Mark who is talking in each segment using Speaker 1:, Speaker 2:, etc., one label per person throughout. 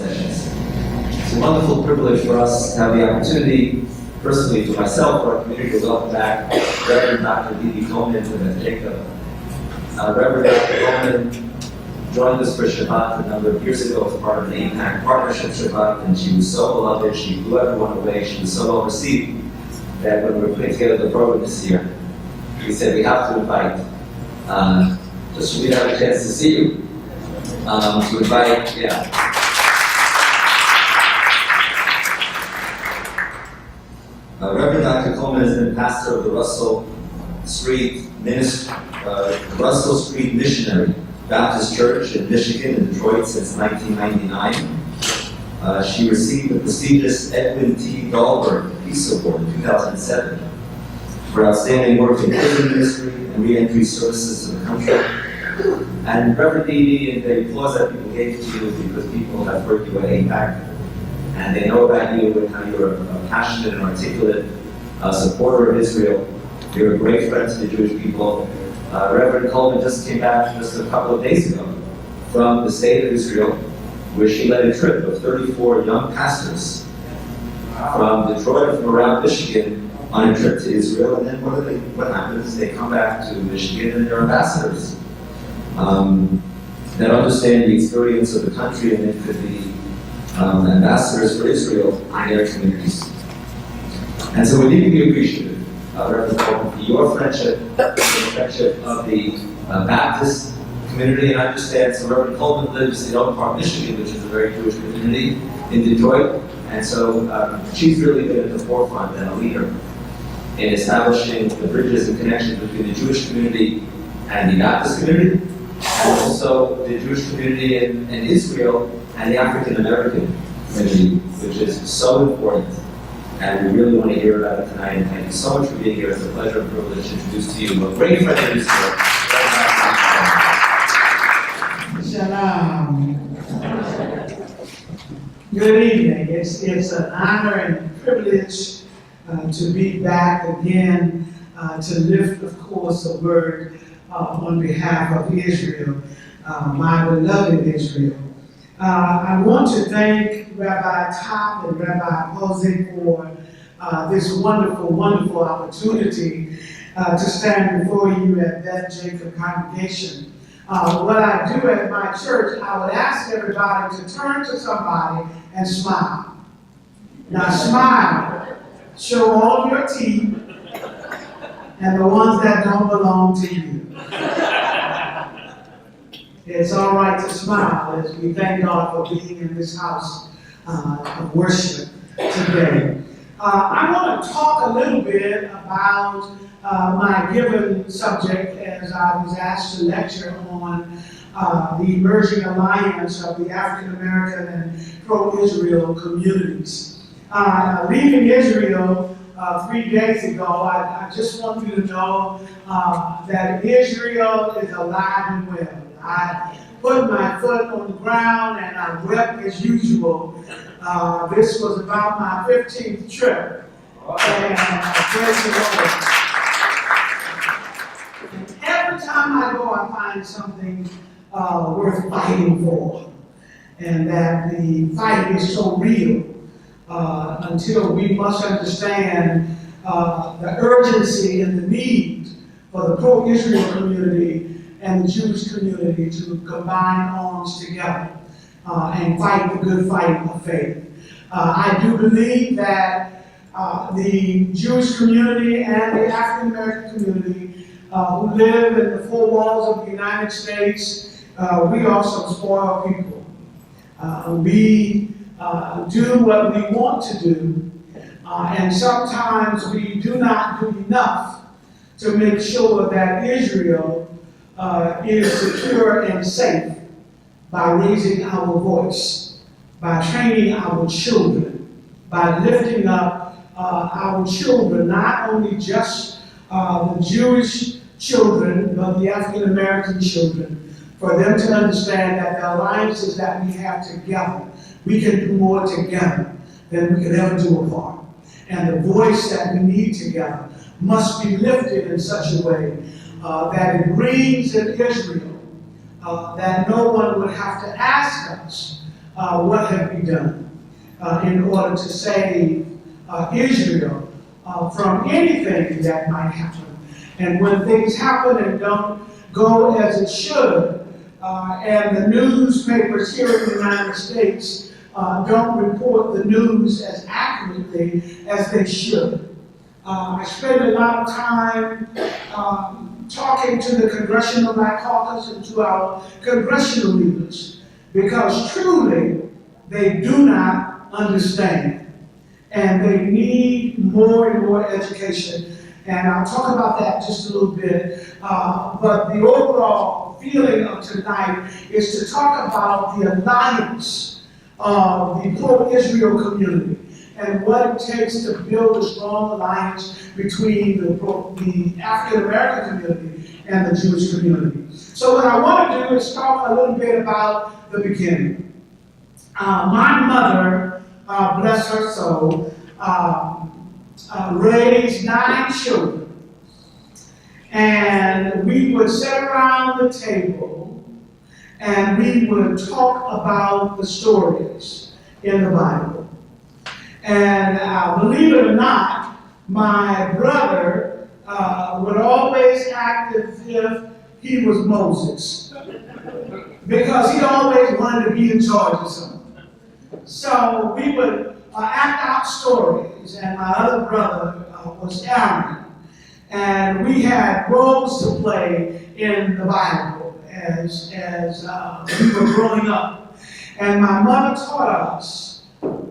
Speaker 1: sessions. It's a wonderful privilege for us to have the opportunity, personally for myself, for our community, to welcome back Reverend Dr. Coleman to the Jacob. Reverend Dr. Coleman joined us for Shabbat a number of years ago as part of the APAC Partnership Shabbat, and she was so beloved, she blew everyone away, she was so well received that when we were putting together the program this year, we said we have to invite, just so we have a chance to see you, to invite, Reverend Dr. Coleman has been pastor of the Russell Street Missionary Baptist Church in Michigan and Detroit since 1999. She received the prestigious Edwin T. Dahlberg Peace Award in 2007 for outstanding work in prison ministry and re-entry services to the country. And Reverend Dee, and the applause that people gave to you because people have heard you at APAC, and they know about you and how you're a passionate and articulate supporter of Israel. You're a great friend to the Jewish people. Reverend Coleman just came back just a couple of days ago from the state of Israel, where she led a trip of 34 young pastors from Detroit and from around Michigan on a trip to Israel. And then what happens is they come back to Michigan and they're ambassadors that understand the experience of the country, and they could be ambassadors for Israel in their communities. And so we need to be appreciative, Reverend Coleman, for your friendship, the friendship of the Baptist community. And I understand, so Reverend Coleman lives in Oak Park, Michigan, which is a very Jewish community in Detroit. And so she's really been at the forefront and a leader in establishing the bridges and connections between the Jewish community and the Baptist community, and also the Jewish community in Israel and the African American community, which is so important. And we really want to hear about it tonight. And thank you so much for being here. It's a pleasure and privilege to introduce to you a great friend of Israel.
Speaker 2: Shalom. Good evening. It's an honor and a privilege to be back again to lift, of course, a word on behalf of Israel, my beloved Israel. I want to thank Rabbi Top and Rabbi Jose for this wonderful, wonderful opportunity to stand before you at Beth Jacob Congregation. What I do at my church, I would ask everybody to turn to somebody and smile. Now smile. Show all your teeth and the ones that don't belong to you. It's all right to smile as we thank God for being in this house of worship today. I want to talk a little bit about my given subject as I was asked to lecture on the emerging alliance of the African American and pro-Israel communities. Leaving Israel 3 days ago, I just want you to know that Israel is alive and well. I put my foot on the ground and I wept as usual. This was about my 15th trip. And praise the Lord. And every time I go, I find something worth fighting for. And that the fight is so real until we must understand the urgency and the need for the pro-Israel community and the Jewish community to combine arms together and fight the good fight of faith. I do believe that the Jewish community and the African American community who live in the four walls of the United States, we are some spoiled people. We do what we want to do, and sometimes we do not do enough to make sure that Israel is secure and safe by raising our voice, by training our children, by lifting up our children, not only just the Jewish children, but the African American children, for them to understand that the alliances that we have together, we can do more together than we could ever do apart. And the voice that we need together must be lifted in such a way that it rings in Israel, that no one would have to ask us what have we done in order to save Israel from anything that might happen. And when things happen and don't go as it should, and the newspapers here in the United States don't report the news as accurately as they should. I spend a lot of time talking to the Congressional Black Caucus and to our congressional leaders, because truly they do not understand. And they need more and more education. And I'll talk about that just a little bit. But the overall feeling of tonight is to talk about the alliance of the pro-Israel community and what it takes to build a strong alliance between the African-American community and the Jewish community. So what I want to do is talk a little bit about the beginning. My mother, bless her soul, raised 9 children. And we would sit around the table and we would talk about the stories in the Bible. And believe it or not, my brother would always act as if he was Moses, because he always wanted to be in charge of something. So we would act out stories, and my other brother was Aaron. And we had roles to play in the Bible as we were growing up. And my mother taught us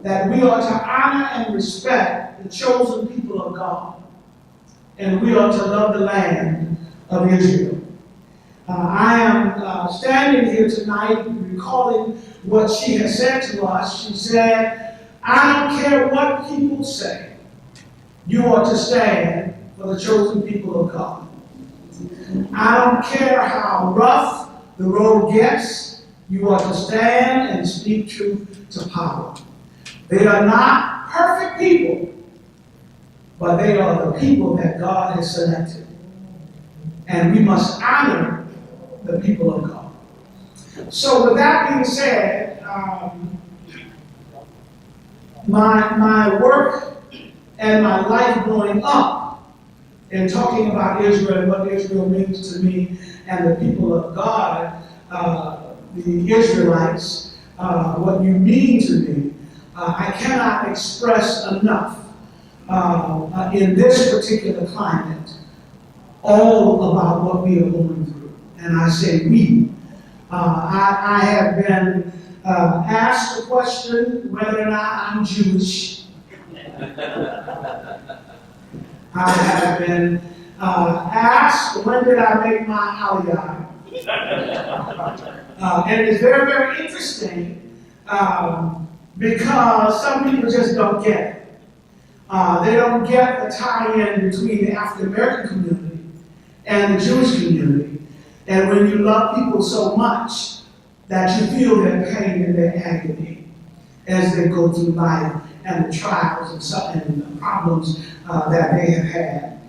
Speaker 2: that we ought to honor and respect the chosen people of God. And we ought to love the land of Israel. I am standing here tonight recalling what she has said to us. She said, "I don't care what people say, you ought to stand for the chosen people of God. I don't care how rough the road gets, you ought to stand and speak truth to power. They are not perfect people, but they are the people that God has selected. And we must honor the people of God." So with that being said, my work and my life growing up in talking about Israel and what Israel means to me and the people of God, the Israelites, what you mean to me, I cannot express enough in this particular climate all about what we are going through. And I say we. I have been asked the question whether or not I'm Jewish. I have been asked when did I make my aliyah. And it's very, very interesting because some people just don't get it. They don't get the tie-in between the African American community and the Jewish community. And when you love people so much that you feel their pain and their agony as they go through life and the trials and the problems that they have had.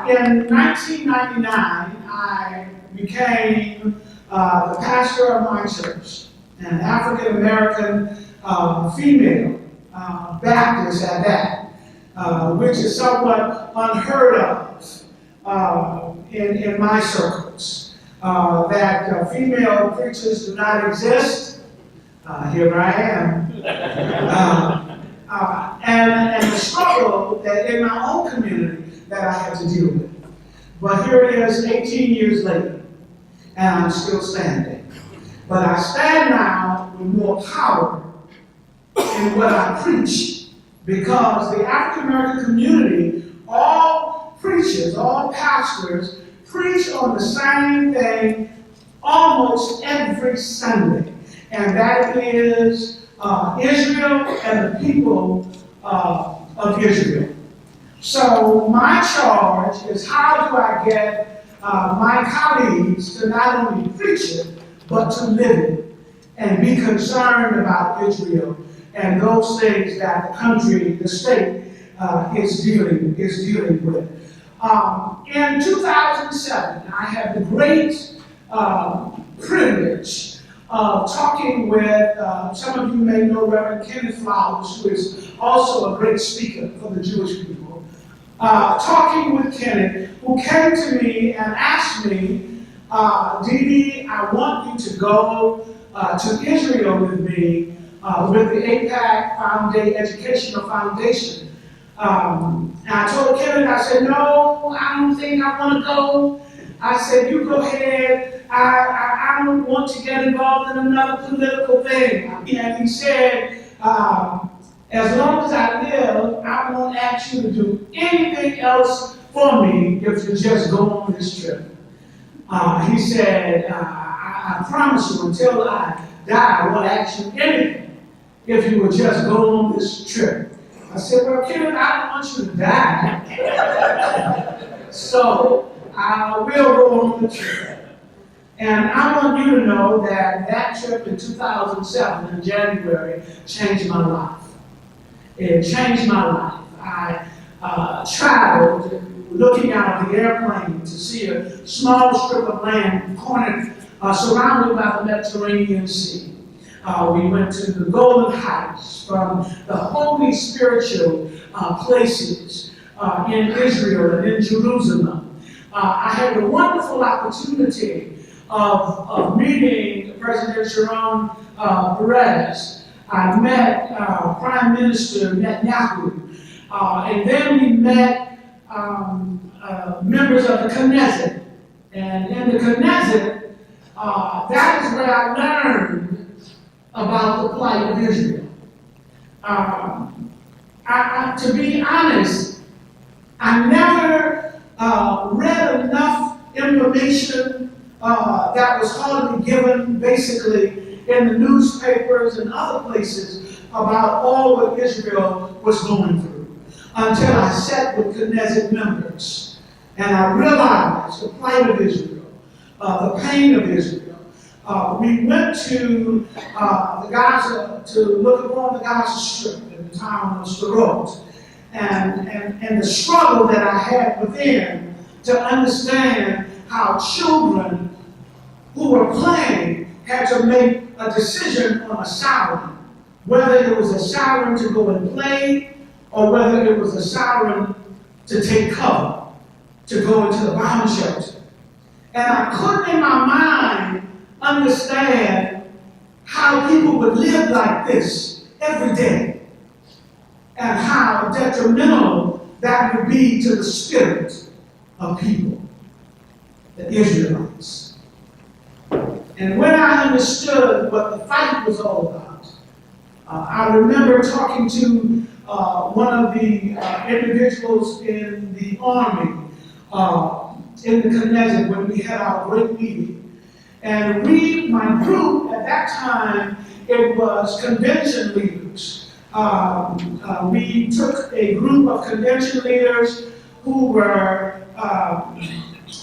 Speaker 2: In 1999, I became the pastor of my church, an African American female Baptist at that, which is somewhat unheard of in my circles, that female preachers do not exist. Here I am. And the struggle that in my own community that I had to deal with. But here it is 18 years later, and I'm still standing. But I stand now with more power in what I preach, because the African American community, all preachers, all pastors, preach on the same thing almost every Sunday, and that is Israel and the people of Israel. So my charge is, how do I get my colleagues to not only preach it, but to live it and be concerned about Israel and those things that the country, the state, is dealing with. In 2007, I had the great privilege talking with, some of you may know Reverend Kenneth Flowers, who is also a great speaker for the Jewish people. Talking with Kenneth, who came to me and asked me, Dee Dee, I want you to go to Israel with me with the APAC Educational Foundation. And I told Kenneth, I said, no, I don't think I want to go. I said, you go ahead. I don't want to get involved in another political thing. And he said, as long as I live, I won't ask you to do anything else for me if you just go on this trip. He said, I promise you until I die, I won't ask you anything if you would just go on this trip. I said, well, Kenneth, I don't want you to die. So I will go on the trip. And I want you to know that that trip in 2007 in January changed my life. It changed my life. I traveled looking out of the airplane to see a small strip of land cornered, surrounded by the Mediterranean Sea. We went to the Golden Heights, from the holy spiritual places in Israel and in Jerusalem. I had the wonderful opportunity of meeting President Sharon Peres. I met Prime Minister Netanyahu, and then we met members of the Knesset. And in the Knesset, that is where I learned about the plight of Israel. To be honest, I never read enough information that was hardly given basically in the newspapers and other places about all what Israel was going through until I sat with Knesset members and I realized the plight of Israel, the pain of Israel. We went to the Gaza to look upon the Gaza Strip in the town of Sderot, and the struggle that I had within to understand how children who were playing had to make a decision on a siren, whether it was a siren to go and play or whether it was a siren to take cover, to go into the bomb shelter. And I couldn't in my mind understand how people would live like this every day and how detrimental that would be to the spirit of people, the Israelites. And when I understood what the fight was all about, I remember talking to one of the individuals in the army in the Knesset when we had our great meeting. And my group at that time, it was convention leaders. We took a group of convention leaders who were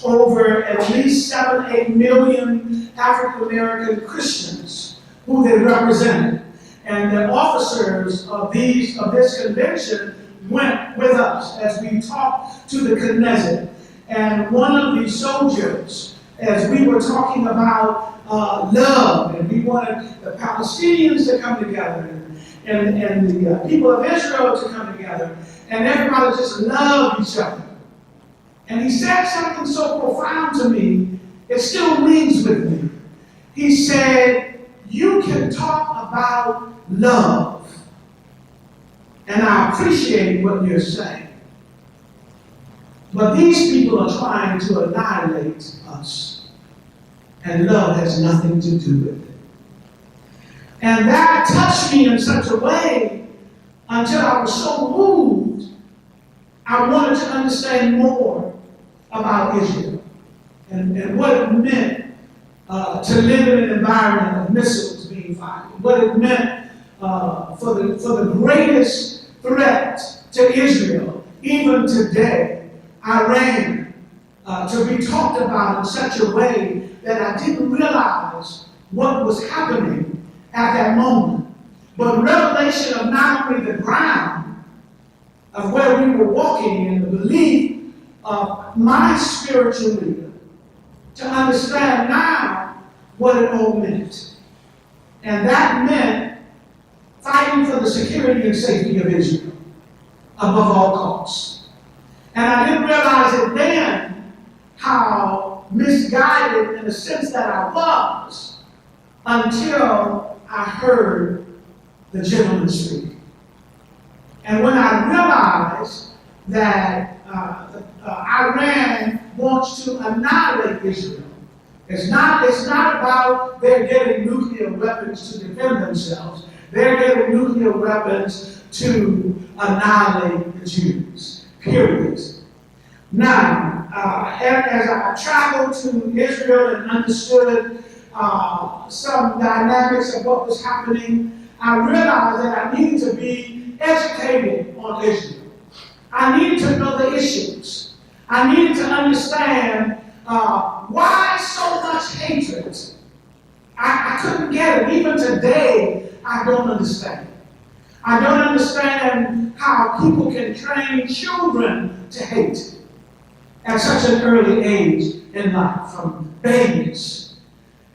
Speaker 2: over at least 7-8 million African American Christians who they represented. And the officers of this convention went with us as we talked to the Knesset. And one of the soldiers, as we were talking about love, and we wanted the Palestinians to come together, and the people of Israel to come together, and everybody just love each other. And he said something so profound to me, it still rings with me. He said, you can talk about love, and I appreciate what you're saying. But these people are trying to annihilate us. And love has nothing to do with it. And that touched me in such a way until I was so moved, I wanted to understand more about Israel and what it meant to live in an environment of missiles being fired, what it meant for the greatest threat to Israel, even today, Iran, to be talked about in such a way that I didn't realize what was happening at that moment. But revelation of not only the ground of where we were walking and the belief of my spiritual leader, to understand now what it all meant. And that meant fighting for the security and safety of Israel above all costs. And I didn't realize it then how misguided in the sense that I was until I heard the gentleman speak. And when I realized that Iran wants to annihilate Israel, it's not about they're getting nuclear weapons to defend themselves. They're getting nuclear weapons to annihilate the Jews, period. Now, as I traveled to Israel and understood some dynamics of what was happening, I realized that I needed to be educated on Israel. I needed to know the issues. I needed to understand why so much hatred. I couldn't get it. Even today, I don't understand. I don't understand how people can train children to hate at such an early age in life, from babies.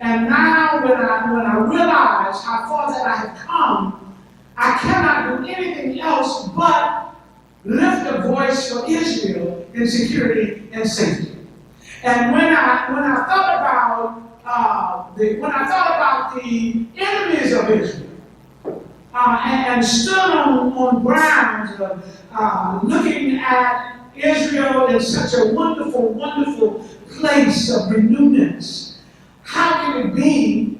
Speaker 2: And now when I realize how far that I have come, I cannot do anything else but lift a voice for Israel in security and safety. And when I thought about the enemies of Israel, and stood on grounds of looking at Israel in such a wonderful, wonderful place of renewedness, how can it be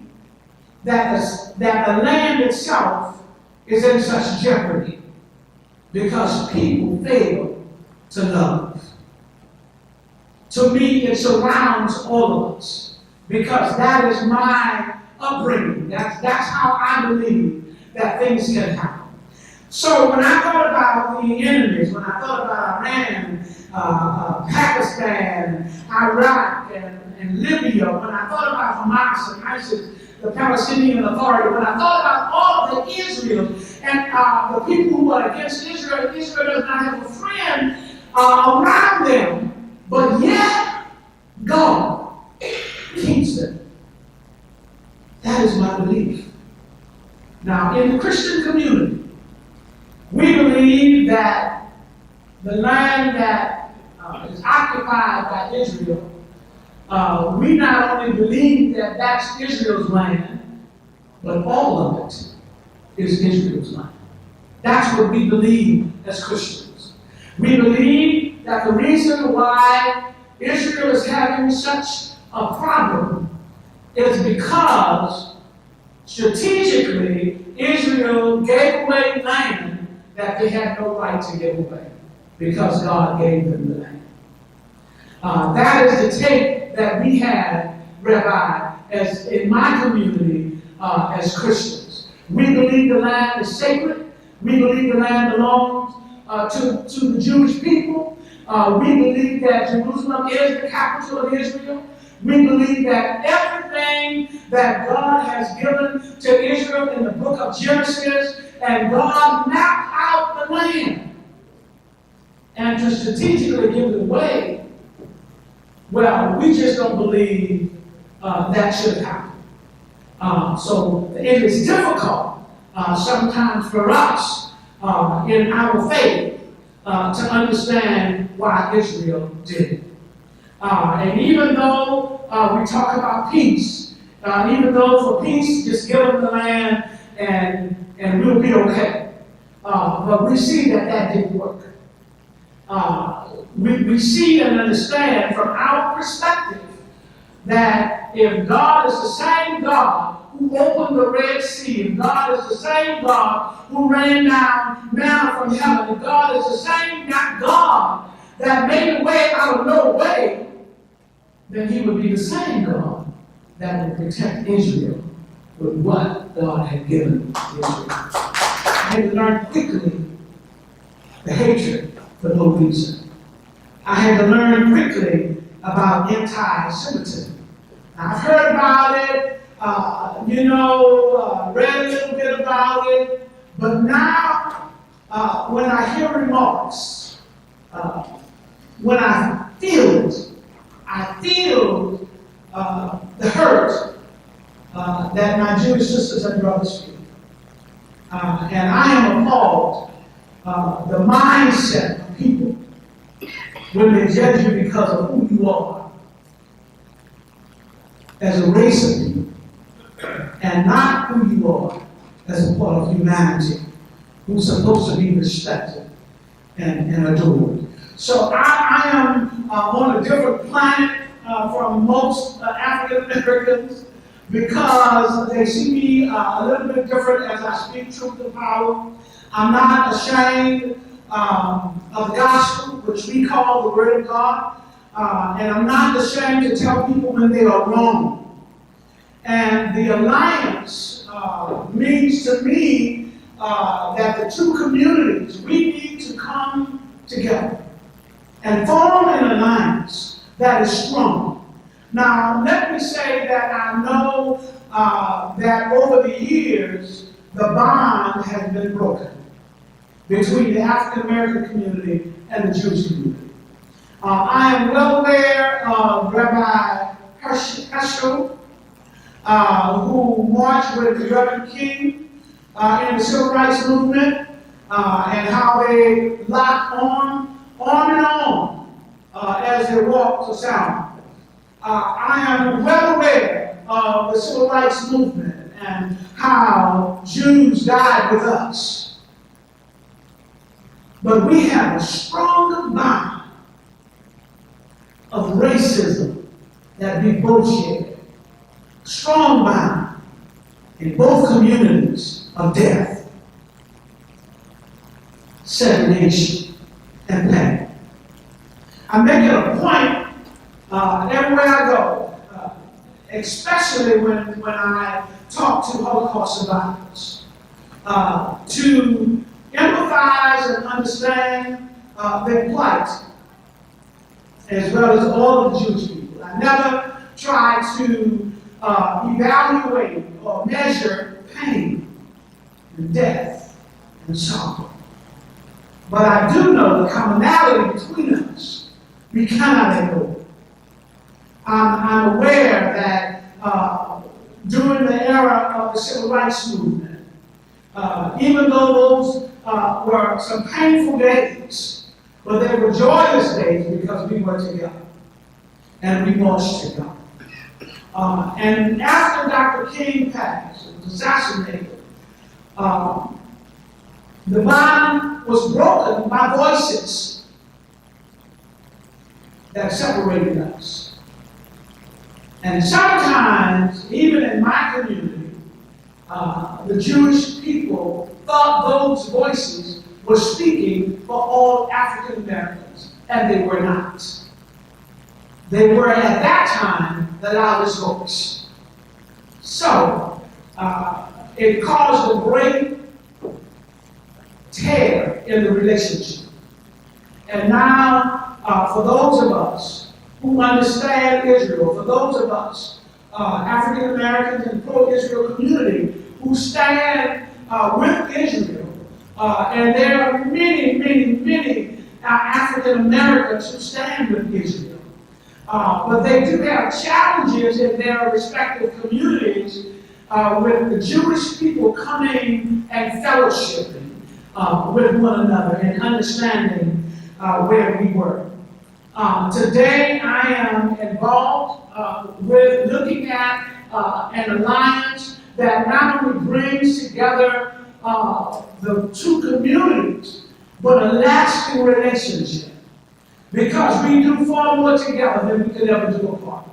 Speaker 2: that the land itself is in such jeopardy? Because people fail to love. To me, it surrounds all of us, because that is my upbringing. That's how I believe that things can happen. So when I thought about the enemies, when I thought about Iran, Pakistan, Iraq, and Libya, when I thought about Hamas and ISIS, the Palestinian Authority, when I thought about all of the Israel and the people who are against Israel, Israel does not have a friend around them. But yet, God keeps them. That is my belief. Now, in the Christian community, we believe that the land that is occupied by Israel, we not only believe that that's Israel's land, but all of it is Israel's land. That's what we believe as Christians. We believe that the reason why Israel is having such a problem is because strategically Israel gave away land that they had no right to give away, because God gave them the land. That is the take that we have, Rabbi, as in my community as Christians. We believe the land is sacred. We believe the land belongs to the Jewish people. We believe that Jerusalem is the capital of Israel. We believe that everything that God has given to Israel in the book of Genesis, and God mapped out the land, and to strategically give it away, well, we just don't believe that should happen. So it is difficult sometimes for us in our faith to understand why Israel did it. And even though we talk about peace, even though for peace, just give them the land and we'll be okay. But we see that didn't work. We see and understand from our perspective that if God is the same God who opened the Red Sea, if God is the same God who rained down manna from heaven, if God is the same God that made a way out of no way, then he would be the same God that would protect Israel with what God had given Israel. I had to learn quickly the hatred for no reason. I had to learn quickly about anti-Semitism. I've heard about it, read a little bit about it, but now when I hear remarks, when I feel it, I feel the hurt that my Jewish sisters and brothers feel. And I am appalled the mindset of people when they judge you because of who you are as a race of people, and not who you are as a part of humanity who's supposed to be respected and adored. So I am on a different planet from most African Americans because they see me a little bit different as I speak truth to power. I'm not ashamed of the gospel, which we call the Word of God, and I'm not ashamed to tell people when they are wrong. And the alliance means to me that the two communities, we need to come together and form an alliance that is strong. Now, let me say that I know that over the years, the bond has been broken between the African American community and the Jewish community. I am well aware of Rabbi Herschel, who marched with the Reverend King in the Civil Rights Movement, and how they locked arm in arm as they walked to Selma. I am well aware of the Civil Rights Movement and how Jews died with us. But we have a stronger bond of racism that we both share. Strong bond in both communities of death, segregation, and pain. I make it a point everywhere I go, especially when I talk to Holocaust survivors, to empathize and understand their plight, as well as all of the Jewish people. I never try to evaluate or measure pain and death and sorrow. But I do know the commonality between us. We cannot ignore. I'm aware that during the era of the Civil Rights Movement, even though those were some painful days, but they were joyous days because we were together and we marched together. And after Dr. King passed and was assassinated, the bond was broken by voices that separated us. And sometimes, even in my community, the Jewish people thought those voices were speaking for all African Americans, and they were not. They were at that time the loudest voice. So, it caused a great tear in the relationship. And now, for those of us who understand Israel, for those of us, African Americans and pro-Israel community, who stand with Israel, and there are many African Americans who stand with Israel. But they do have challenges in their respective communities with the Jewish people coming and fellowshipping with one another and understanding where we were. Today I am involved with looking at an alliance that not only brings together the two communities, but a lasting relationship. Because we do far more together than we could ever do apart.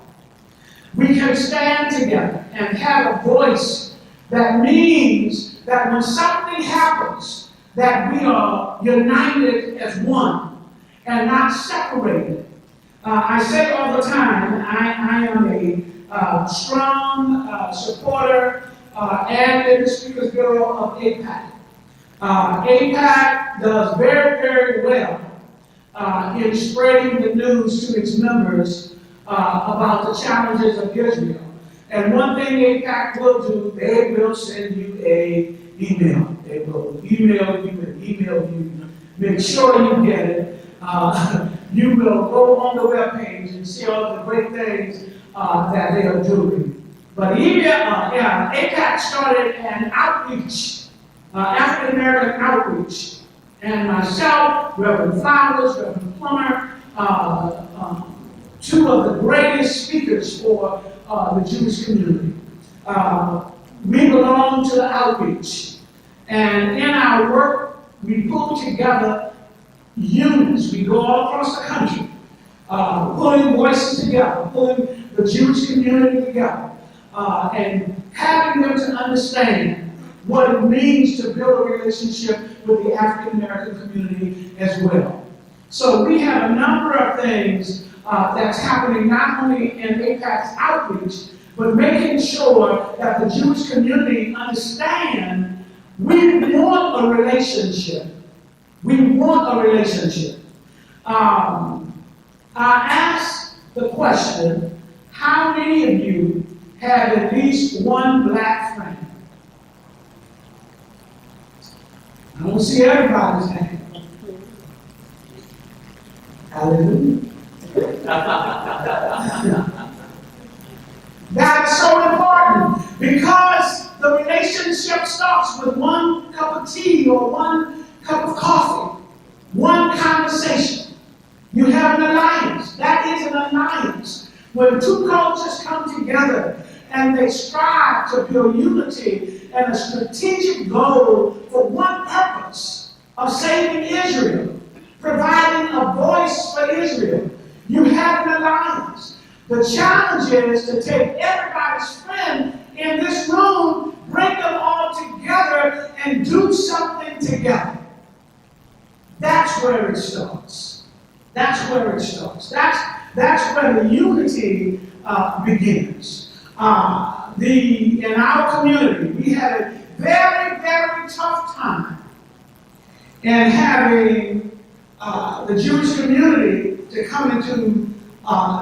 Speaker 2: We can stand together and have a voice that means that when something happens, that we are united as one and not separated. I say all the time, I am a strong supporter and in the Speaker's Bureau of AIPAC. AIPAC does very well in spreading the news to its members about the challenges of Israel. And one thing AIPAC will do, they will send you an email. They will email you and email you. Make sure you get it. You will go on the webpage and see all the great things that they are doing. But even APAC started an outreach, African American outreach. And myself, Reverend Flowers, Reverend Plummer, two of the greatest speakers for the Jewish community. We belong to the outreach. And in our work, we pull together units. We go all across the country, pulling voices together, pulling the Jewish community together, and having them to understand what it means to build a relationship with the African American community as well. So we have a number of things that's happening not only in APAC's outreach, but making sure that the Jewish community understand we want a relationship. We want a relationship. I asked the question, how many of you have at least one black friend? I don't see everybody's hand. Hallelujah. That's so important because the relationship starts with one cup of tea or one cup of coffee, one conversation. You have an alliance. That is an alliance. When two cultures come together and they strive to build unity and a strategic goal for one purpose of saving Israel, providing a voice for Israel, you have an alliance. The challenge is to take everybody's friend in this room, bring them all together, and do something together. That's where it starts. That's where it starts. That's where the unity begins. In our community, we had a very, very tough time in having the Jewish community to come into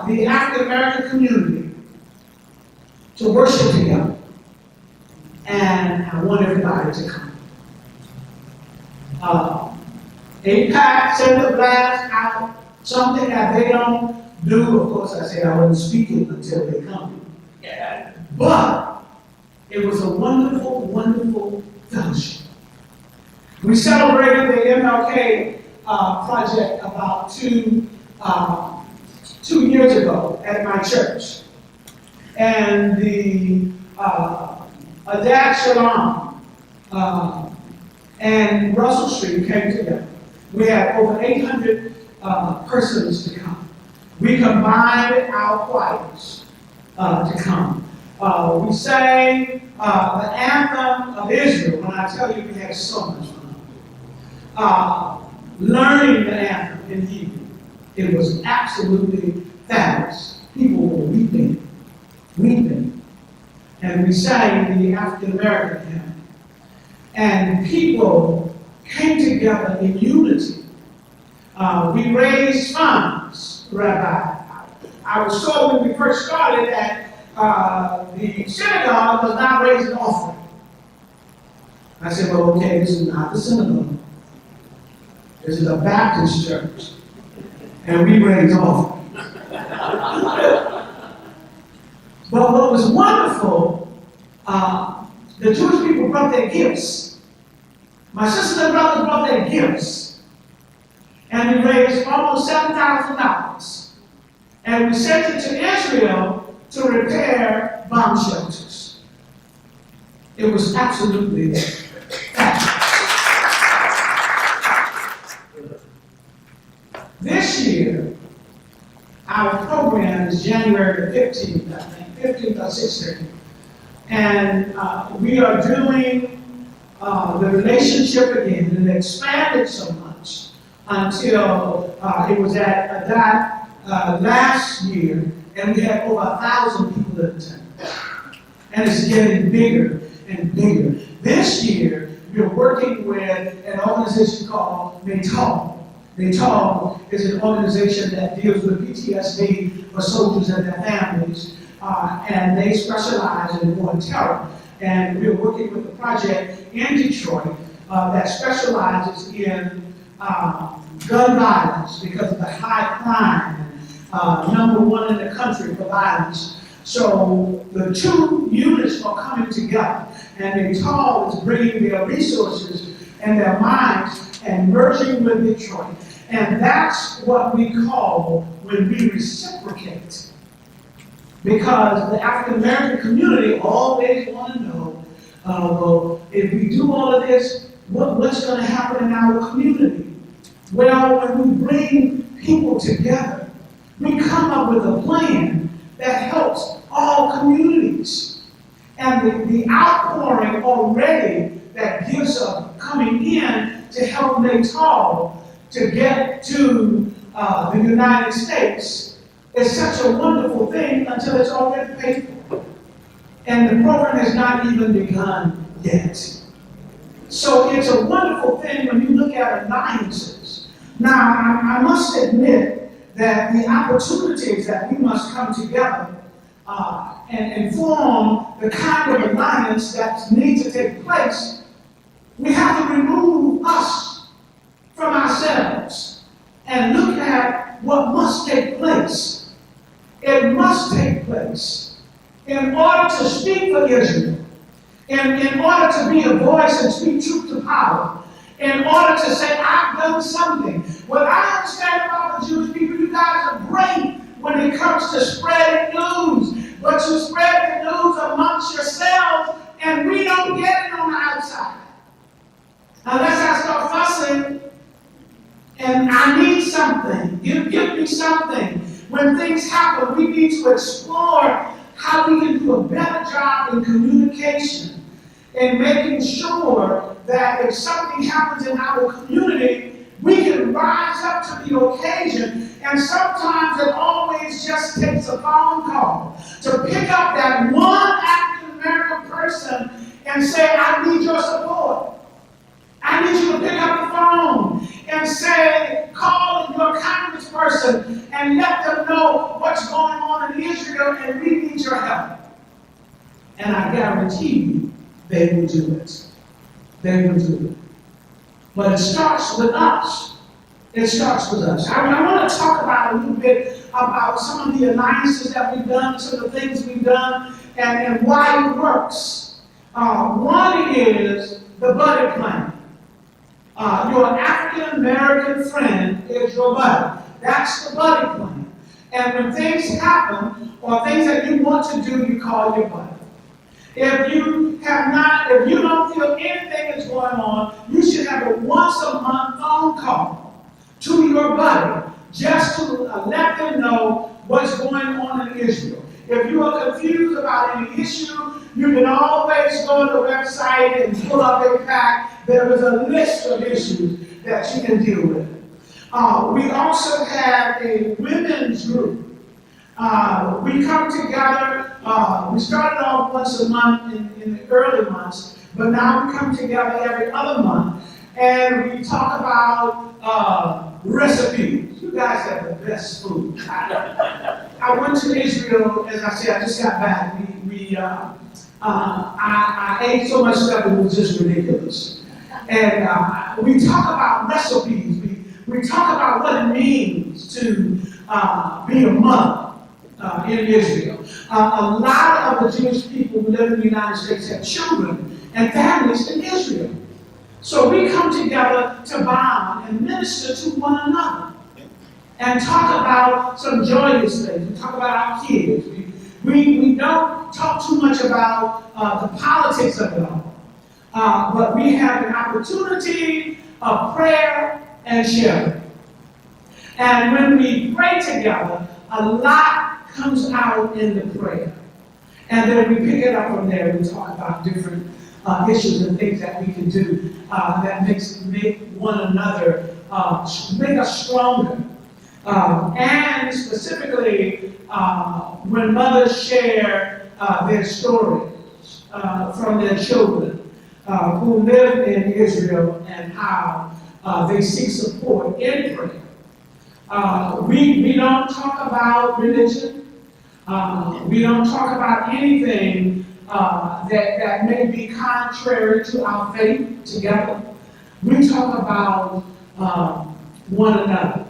Speaker 2: the African American community to worship together. And I want everybody to come. APAC sent the blast out, something that they don't do. Of course, I said I wasn't speaking until they come. Yeah. But it was a wonderful, wonderful fellowship. We celebrated the MLK project about two years ago at my church. And the Adad Shalom and Russell Street came together. We had over 800 persons to come. We combined our choirs to come. We sang the anthem of Israel. When I tell you we had so much fun. Learning the anthem in Hebrew. It was absolutely fabulous. People were weeping. And we sang the African American hymn. And people came together in unity. We raised funds, Rabbi. I was told when we first started that the synagogue does not raise an offering. I said, well, okay, this is not the synagogue. This is a Baptist church. And we raise offerings. But what was wonderful, the Jewish people brought their gifts. My sisters and brothers brought their gifts. And we raised almost $7,000. And we sent it to Israel to repair bomb shelters. It was absolutely fabulous. This year, our program is January the 15th, I think, 15th or 16th. And we are doing the relationship again, and it expanded so much until it was at that last year, and we had over 1,000 people that attended. And it's getting bigger and bigger. This year, we're working with an organization called Natal. Natal is an organization that deals with PTSD for soldiers and their families, and they specialize in war and terror. And we're working with a project in Detroit that specializes in gun violence because of the high crime, #1 in the country for violence. So the two units are coming together, and Natal is bringing their resources and their minds and merging with Detroit. And that's what we call when we reciprocate. Because the African American community always want to know, well, if we do all of this, what's going to happen in our community? Well, when we bring people together, we come up with a plan that helps all communities. And the outpouring already that gives us coming in to help Natal to get to the United States is such a wonderful thing until it's already paid for. And the program has not even begun yet. So it's a wonderful thing when you look at alliances. Now, I must admit that the opportunities that we must come together and form the kind of alliance that needs to take place, we have to remove us from ourselves and look at what must take place. It must take place in order to speak for Israel, in order to be a voice and speak truth to power, in order to say, I've done something. What I understand about the Jewish people, you guys are great when it comes to spreading news, but you spread the news amongst yourselves, and we don't get it on the outside. Unless I start fussing, and I need something. Give me something. When things happen, we need to explore how we can do a better job in communication and making sure that if something happens in our community, we can rise up to the occasion. And sometimes it always just takes a phone call to pick up that one African American person and say, I need your support. I need you to pick up the phone and say, call your congressperson and let them know what's going on in Israel and we need your help. And I guarantee you, they will do it. They will do it. But it starts with us. It starts with us. I want to talk about a little bit about some of the alliances that we've done, some of the things we've done, and why it works. One is the buddy plan. Your African American friend is your buddy. That's the buddy plan. And when things happen or things that you want to do, you call your buddy. If you don't feel anything is going on, you should have a once a month phone call to your buddy just to let them know what's going on in Israel. If you are confused about any issue, you can always go to the website and pull up a pack. There is a list of issues that you can deal with. We also have a women's group. We come together, we started off once a month in the early months, but now we come together every other month and we talk about recipes. You guys have the best food. I went to Israel, as I said, I just got back. I ate so much stuff it was just ridiculous. And we talk about recipes. We talk about what it means to be a mother. In Israel. A lot of the Jewish people who live in the United States have children and families in Israel. So we come together to bond and minister to one another and talk about some joyous things. We talk about our kids. We don't talk too much about the politics of it all. But we have an opportunity of prayer and sharing. And when we pray together, a lot comes out in the prayer. And then we pick it up from there and talk about different issues and things that we can do that make one another, make us stronger. And specifically, when mothers share their stories from their children who live in Israel and how they seek support in prayer. We don't talk about religion. We don't talk about anything that may be contrary to our faith together. We talk about one another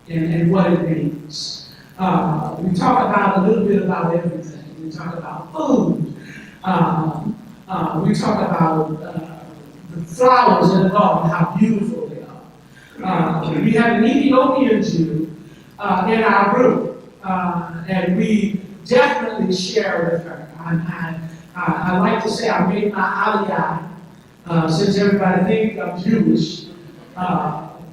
Speaker 2: and what it means. We talk about a little bit about everything. talk about food. We talk about the flowers in the garden, how beautiful they are. We have an Ethiopian Jew in our group, and we definitely share with her. I like to say I made my aliyah, since everybody thinks I'm Jewish.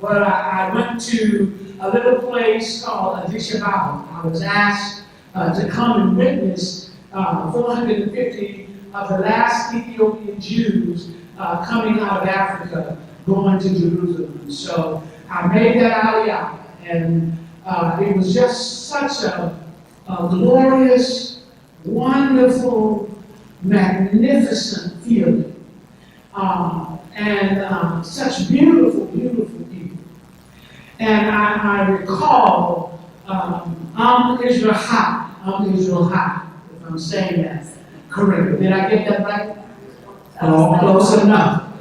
Speaker 2: But I went to a little place called Addis Ababa. I was asked to come and witness 450 of the last Ethiopian Jews coming out of Africa, going to Jerusalem. So I made that aliyah, and it was just such a glorious, wonderful, magnificent feeling. And such beautiful, beautiful people. And I recall, Israel High, if I'm saying that correctly. Did I get that right? Oh, close enough.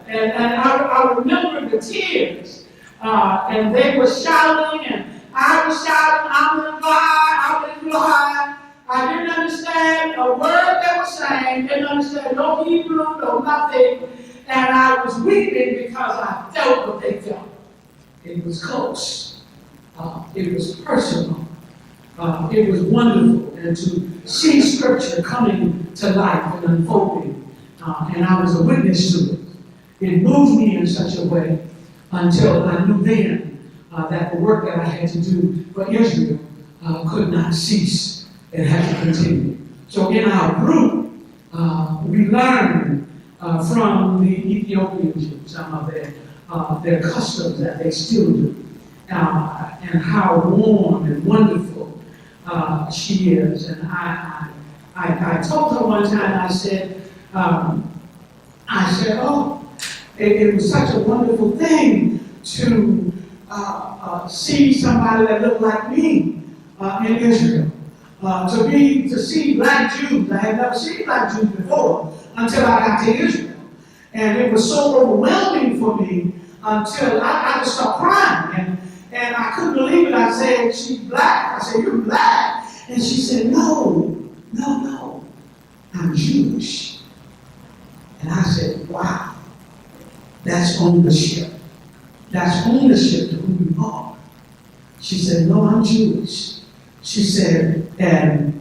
Speaker 2: And I remember the tears, and they were shouting, and I was shouting, I'm Israel High. I didn't understand a word they were saying, didn't understand no Hebrew, no nothing, and I was weeping because I felt what they felt. It was close. It was personal. It was wonderful, and to see Scripture coming to life and unfolding, and I was a witness to it. It moved me in such a way until I knew then that the work that I had to do for Israel could not cease. It had to continue. So in our group, we learned from the Ethiopian Jews some of their customs that they still do, and how warm and wonderful she is. And I told her one time, I said, oh, it was such a wonderful thing to see somebody that looked like me in Israel. To see black Jews. I had never seen black Jews before until I got to Israel. And it was so overwhelming for me until I just started crying. And I couldn't believe it. I said, she's black. I said, you're black. And she said, no, I'm Jewish. And I said, wow, that's ownership. That's ownership to who you are. She said, no, I'm Jewish. She said, and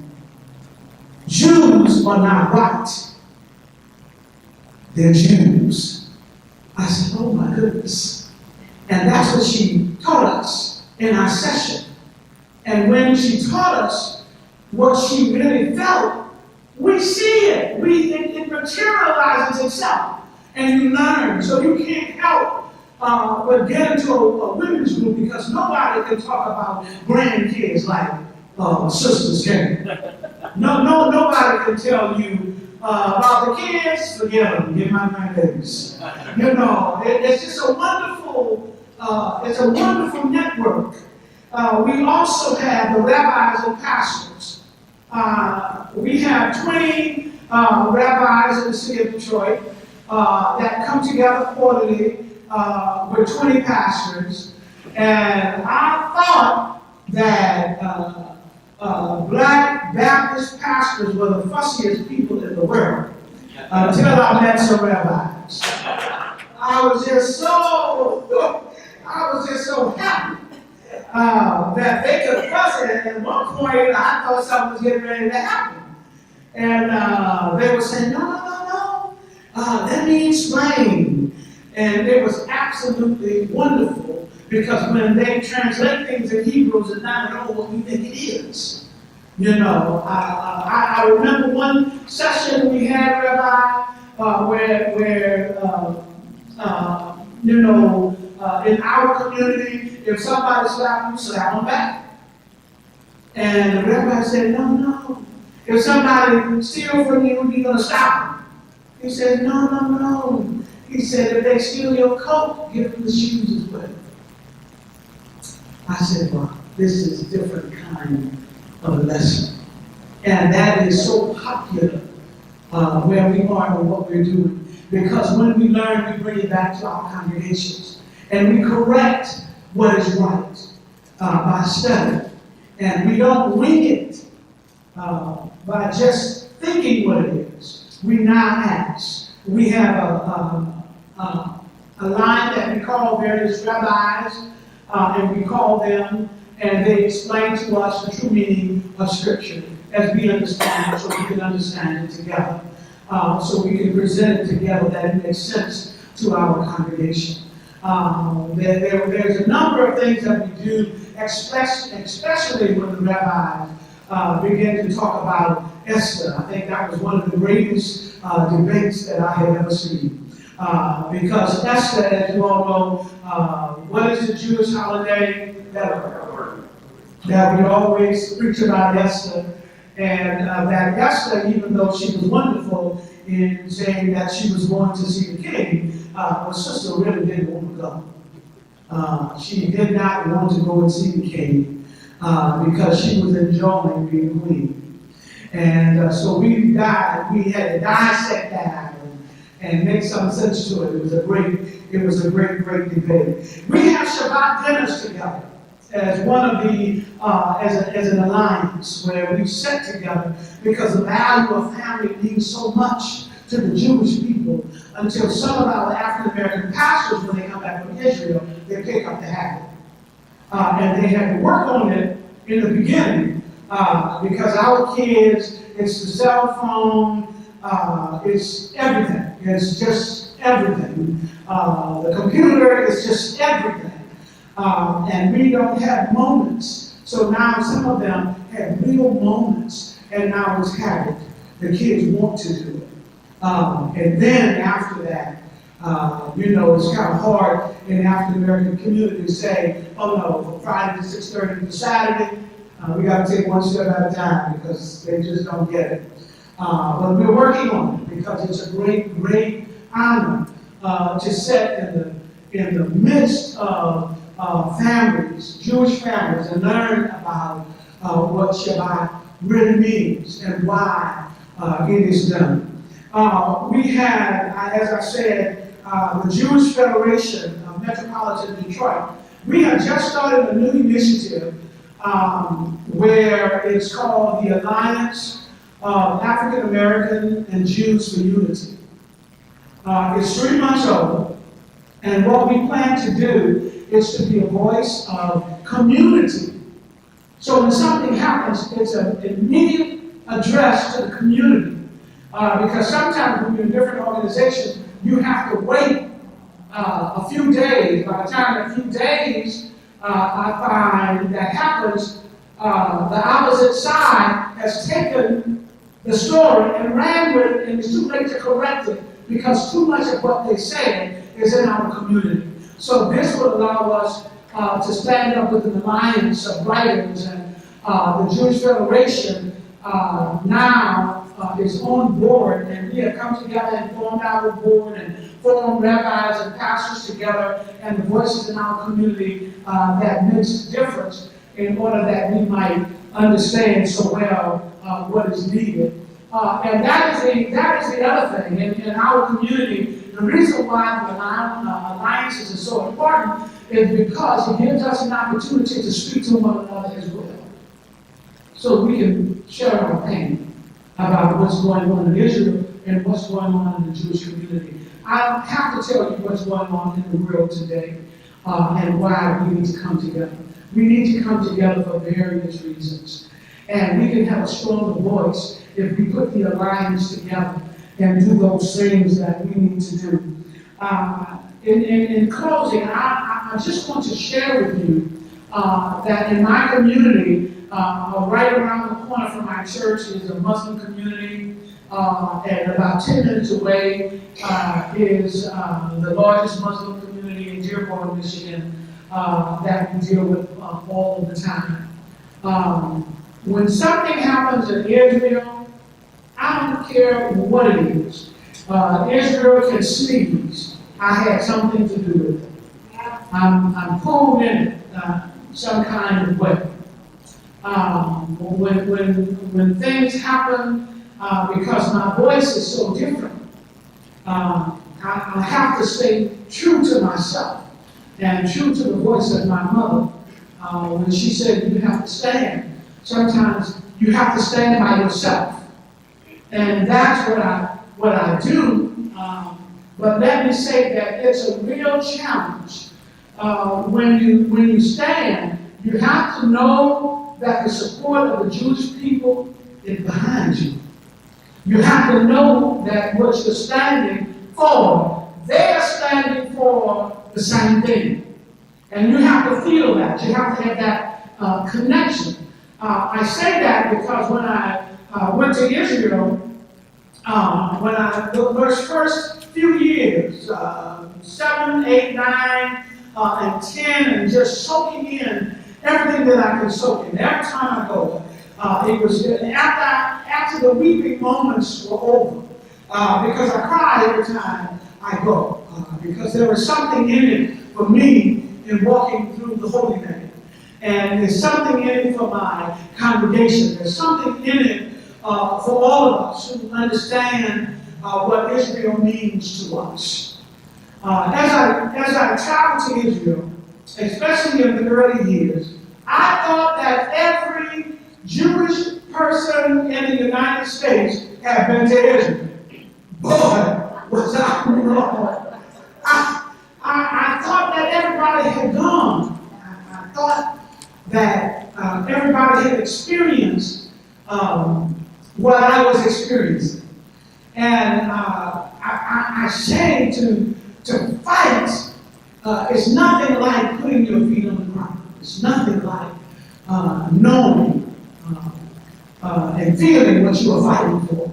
Speaker 2: Jews are not white. They're Jews. I said, oh my goodness. And that's what she taught us in our session. And when she taught us what she really felt, we see it. It materializes itself. And you learn. So you can't help but get into a women's group because nobody can talk about grandkids like sisters can. Nobody can tell you about the kids. Forget them. Get my grandbabies. You know, it's just a wonderful. It's a wonderful network. We also have the rabbis and pastors. We have 20 rabbis in the city of Detroit that come together quarterly with 20 pastors. And I thought that Black Baptist pastors were the fussiest people in the world until I met some rabbis. I was just so happy that they could fuss it. And at one point, I thought something was getting ready to happen. And they were saying, no, let me explain. And it was absolutely wonderful because when they translate things in Hebrew, it's not at all what we think it is. You know, I remember one session we had, Rabbi, where in our community, if somebody slapped you, slap them back. And the rabbi said, no. If somebody steals from you, you're going to stop them. He said, no. He said, if they steal your coat, give them the shoes as well. I said, well, this is a different kind of lesson. And that is so popular where we are and what we're doing. Because when we learn, we bring it back to our congregations. And we correct what is right by study. And we don't wing it. by just thinking what it is. We now ask. We have a line that we call various rabbis, and we call them, and they explain to us the true meaning of Scripture as we understand it, so we can understand it together. So we can present it together that it makes sense to our congregation. There's a number of things that we do, especially when the rabbis begin to talk about Esther. I think that was one of the greatest debates that I have ever seen. Because Esther, as you all know, what is the Jewish holiday that we always preach about Esther? And that Esther, even though she was wonderful in saying that she was going to see the king, her sister really didn't want to go. She did not want to go and see the king because she was enjoying being queen. And so we had to dissect that and make some sense to it. It was a great debate. We have Shabbat dinners together as one of the, as an alliance where we sit together because the value of family means so much to the Jewish people until some of our African American pastors, when they come back from Israel, they pick up the habit. And they had to work on it in the beginning because our kids, it's the cell phone, it's everything. It's just everything. The computer is just everything. And we don't have moments. So now some of them have real moments, and now it's habit. The kids want to do it. And then after that, it's kind of hard in the African American community to say, oh no, from Friday to 6:30 to Saturday, we got to take one step at a time because they just don't get it. But we're working on it because it's a great honor to sit in the midst of families, Jewish families, and learn about what Shabbat really means and why it is done. We had, as I said, the Jewish Federation of Metropolitan Detroit. We have just started a new initiative where it's called the Alliance of African American and Jews for Unity. It's 3 months old, and what we plan to do is to be a voice of community. So when something happens, it's an immediate address to the community. Because sometimes when you're in different organizations, you have to wait a few days. By the time a few days, I find that happens, the opposite side has taken the story and ran with it, and it's too late to correct it because too much of what they say is in our community. So this would allow us to stand up with an alliance of writers, and the Jewish Federation now is on board, and we have come together and formed our board and formed rabbis and pastors together and the voices in our community that makes a difference in order that we might understand so well what is needed. And that is the other thing. In our community, the reason why the alliances are so important is because it gives us an opportunity to speak to one another as well. So we can share our pain about what's going on in Israel and what's going on in the Jewish community. I have to tell you what's going on in the world today and why we need to come together. We need to come together for various reasons. And we can have a stronger voice if we put the alliance together and do those things that we need to do. In closing, I just want to share with you that in my community, right around the corner from my church is a Muslim community, and about 10 minutes away is the largest Muslim community in Dearborn, Michigan, that we deal with all of the time. When something happens in Israel, I don't care what it is. Israel can sneeze. I had something to do with it. I'm pulled in it some kind of way. When things happen, because my voice is so different, I have to stay true to myself and true to the voice of my mother when she said you have to stand. Sometimes you have to stand by yourself. And that's what I do. But let me say that it's a real challenge. When you stand, you have to know that the support of the Jewish people is behind you. You have to know that what you're standing for, they're standing for the same thing. And you have to feel that. You have to have that connection. I say that because when I went to Israel, those first few years, 7, 8, 9, and 10, and just soaking in everything that I could soak in. Every time I go, it was after the weeping moments were over, because I cry every time I go, because there was something in it for me in walking through the Holy Land. And there's something in it for my congregation. There's something in it for all of us who understand what Israel means to us. As I traveled to Israel, especially in the early years, I thought that every Jewish person in the United States had been to Israel. Boy, was I wrong. I thought that everybody had gone. I thought that everybody had experienced what I was experiencing. And I say to fight, it's nothing like putting your feet on the ground. It's nothing like knowing and feeling what you are fighting for.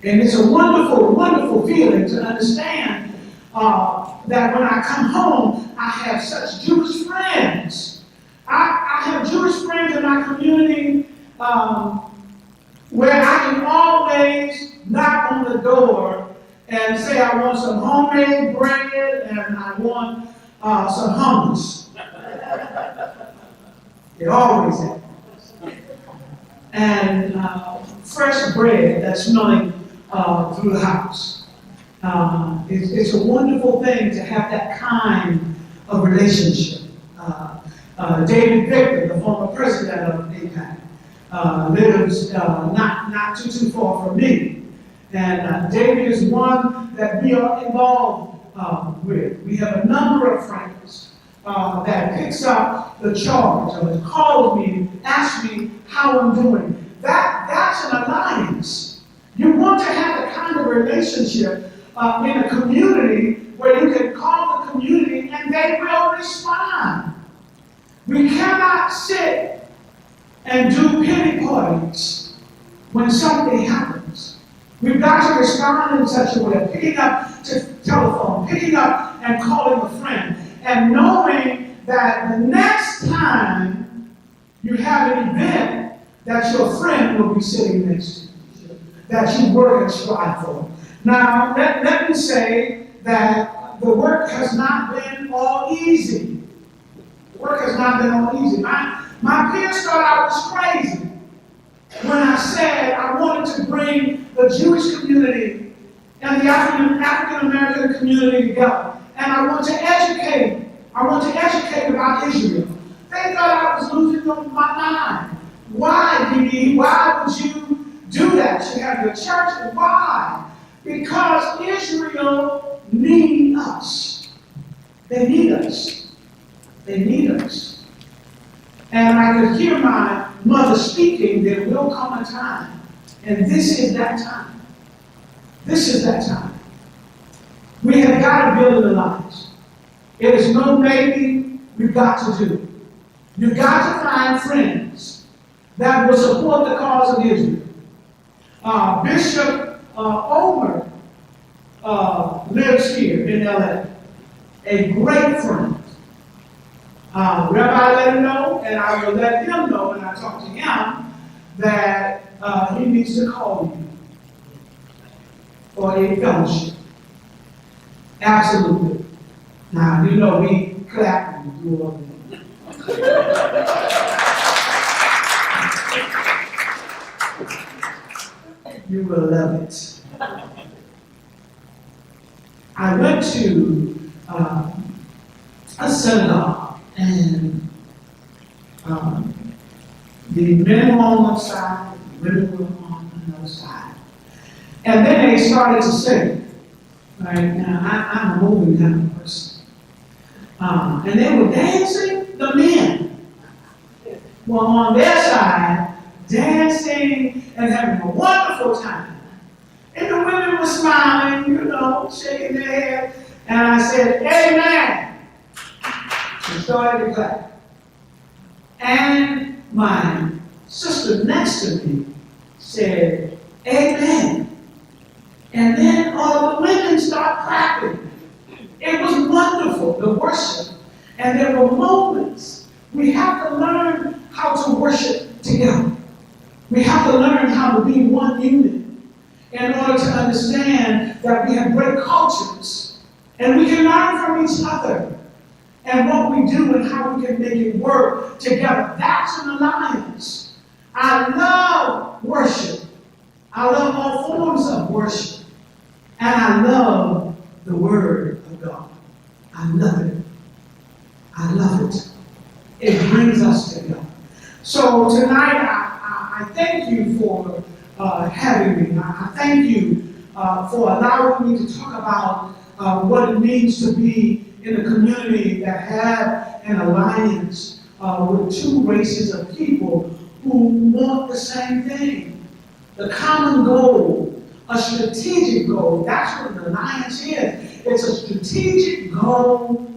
Speaker 2: And it's a wonderful, wonderful feeling to understand that when I come home, I have such Jewish friends. I have Jewish friends in my community where I can always knock on the door and say I want some homemade bread and I want some hummus. It always happens. And fresh bread that's smelling through the house. It's a wonderful thing to have that kind of relationship. David Victor, the former president of APAC, lives not too far from me. And David is one that we are involved with. We have a number of friends that picks up the charge or calls me, asks me how I'm doing. That's an alliance. You want to have the kind of relationship in a community where you can call the community and they will respond. We cannot sit and do pity parties when something happens. We've got to respond in such a way, picking up the telephone, picking up and calling a friend, and knowing that the next time you have an event, that your friend will be sitting next to you, that you work and strive for. Now, let me say that the work has not been all easy. The work has not been all easy. My peers thought I was crazy when I said I wanted to bring the Jewish community and the African American community together. And I want to educate. I want to educate about Israel. They thought I was losing my mind. Why, D.D.? Why would you do that? You have your church. Why? Because Israel needs us. They need us. They need us. And I could hear my mother speaking, there will come a time. And this is that time. This is that time. We have got to build an alliance. It is no maybe, we've got to do. You've got to find friends that will support the cause of Israel. Bishop Omer lives here in LA. A great friend. Rabbi let him know, and I will let him know when I talk to him, that he needs to call you for a fellowship. Absolutely. Now, you know, we clap and do all that. You will love it. I went to a synagogue, and the men were on one side, women were on another side. And then they started to sing. Right now, I'm a moving kind of person. And they were dancing, the men were on their side, dancing and having a wonderful time. And the women were smiling, shaking their head. And I said, amen. She started to clap. And my sister next to me said, amen. And then all the women started clapping. It was wonderful, the worship. And there were moments. We have to learn how to worship together. We have to learn how to be one unit in order to understand that we have great cultures. And we can learn from each other and what we do and how we can make it work together. That's an alliance. I love worship. I love all forms of worship. And I love the Word of God. I love it. I love it. It brings us together. So tonight, I thank you for having me. I thank you for allowing me to talk about what it means to be in a community that have an alliance with two races of people who want the same thing. The common goal. A strategic goal. That's what an alliance is. It's a strategic goal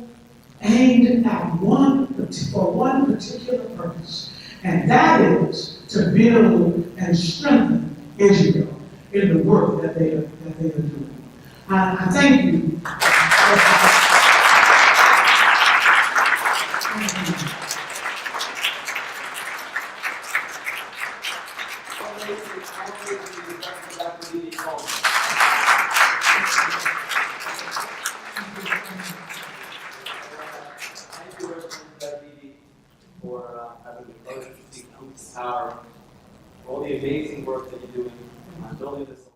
Speaker 2: aimed at one particular purpose. And that is to build and strengthen Israel in the work that they are doing. I thank you.
Speaker 3: For having the courage to speak truth to power, for all the amazing work that you're doing on building this.